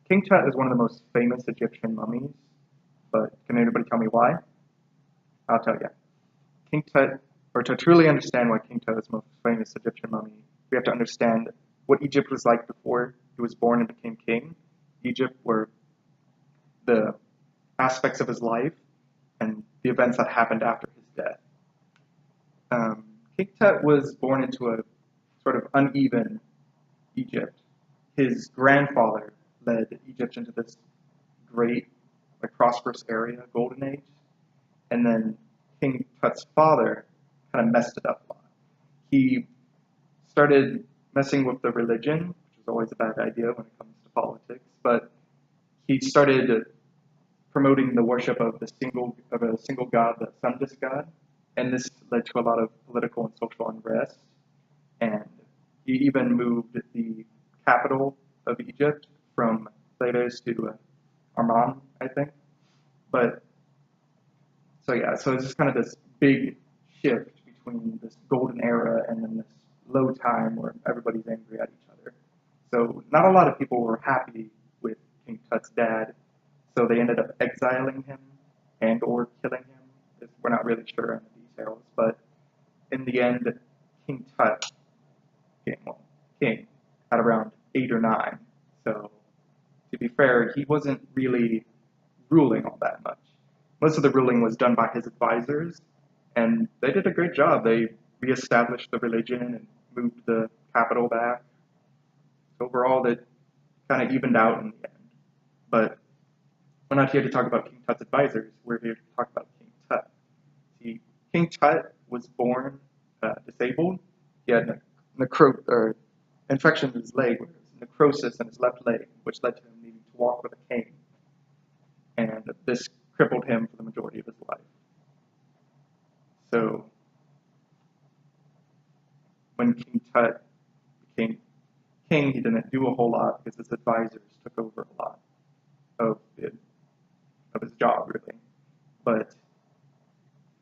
King Tut is one of the most famous Egyptian mummies, but can anybody tell me why? I'll tell you. King Tut, or to truly understand why King Tut is the most famous Egyptian mummy, we have to understand what Egypt was like before he was born and became king. Egypt were the aspects of his life and the events that happened after his death. King Tut was born into a sort of uneven Egypt. His grandfather led Egypt into this great, prosperous area, golden age, and then King Tut's father kind of messed it up a lot. He started messing with the religion, which is always a bad idea when it comes to politics, but he started promoting the worship of a single god, the sun disk god, and this led to a lot of political and social unrest. And he even moved the capital of Egypt from Thebes to Amman, I think. But so it's just kind of this big shift between this golden era and then this low time where everybody's angry at each other. So not a lot of people were happy with King Tut's dad, so they ended up exiling him and or killing him. We're not really sure on the details, but in the end, King Tut, king, at around 8 or 9. So to be fair, he wasn't really ruling all that much. Most of the ruling was done by his advisors, and they did a great job. They reestablished the religion and moved the capital back. So overall, it kind of evened out in the end. But we're not here to talk about King Tut's advisors. We're here to talk about King Tut. See, King Tut was born disabled. He had infection in his leg, necrosis in his left leg, which led to him needing to walk with a cane. And this crippled him for the majority of his life. So when King Tut became king, he didn't do a whole lot because his advisors took over a lot of his job, really. But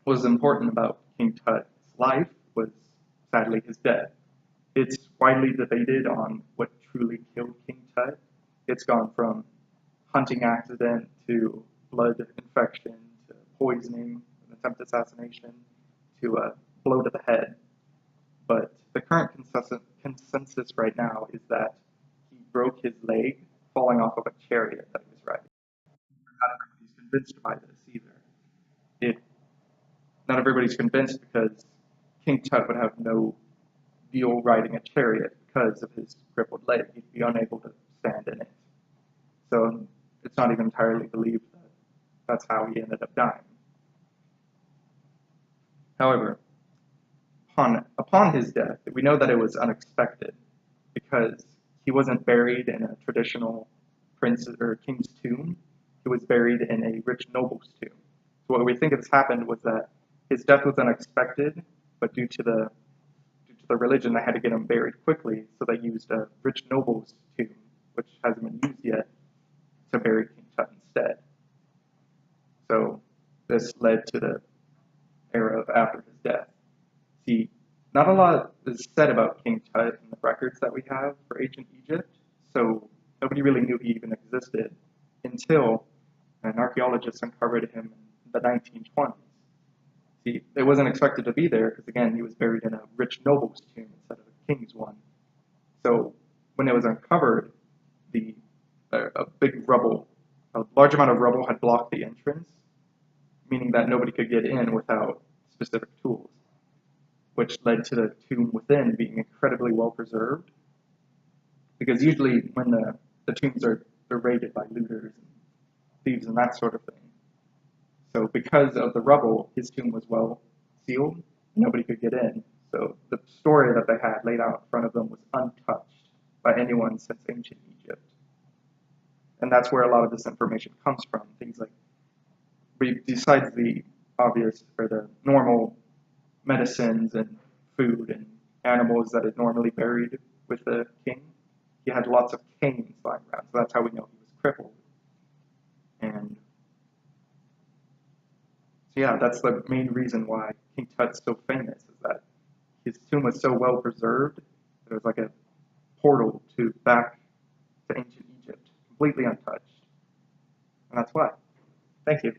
what was important about King Tut's life was sadly his death. It's widely debated on what truly killed King Tut. It's gone from hunting accident to blood infection to poisoning, an attempt assassination, to a blow to the head. But the current consensus right now is that he broke his leg falling off of a chariot that he was riding. Not everybody's convinced by this either. Not everybody's convinced because King Tut would have no deal riding a chariot because of his crippled leg. He'd be unable to stand in it. So it's not even entirely believed that that's how he ended up dying. However, upon his death, we know that it was unexpected because he wasn't buried in a traditional prince or king's tomb. He was buried in a rich noble's tomb. So what we think has happened was that his death was unexpected, but due to the religion, they had to get him buried quickly, so they used a rich noble's tomb, which hasn't been used yet, to bury King Tut instead. So this led to the era of after his death. See, not a lot is said about King Tut in the records that we have for ancient Egypt, so nobody really knew he even existed until an archaeologist uncovered him in the 1920s. See, it wasn't expected to be there because, again, he was buried in a rich noble's tomb instead of a king's one. So when it was uncovered, a large amount of rubble had blocked the entrance, meaning that nobody could get in without specific tools, which led to the tomb within being incredibly well preserved. Because usually when the tombs they're raided by looters and thieves and that sort of thing. So because of the rubble, his tomb was well sealed, nobody could get in. So the story that they had laid out in front of them was untouched by anyone since ancient Egypt. And that's where a lot of this information comes from. Things like, besides the obvious or the normal medicines and food and animals that is normally buried with the king, he had lots of canes lying around. So that's how we know he was crippled. And so yeah, that's the main reason why King Tut's so famous, is that his tomb was so well preserved that it was like a portal back to ancient Egypt completely untouched. And that's why. Thank you.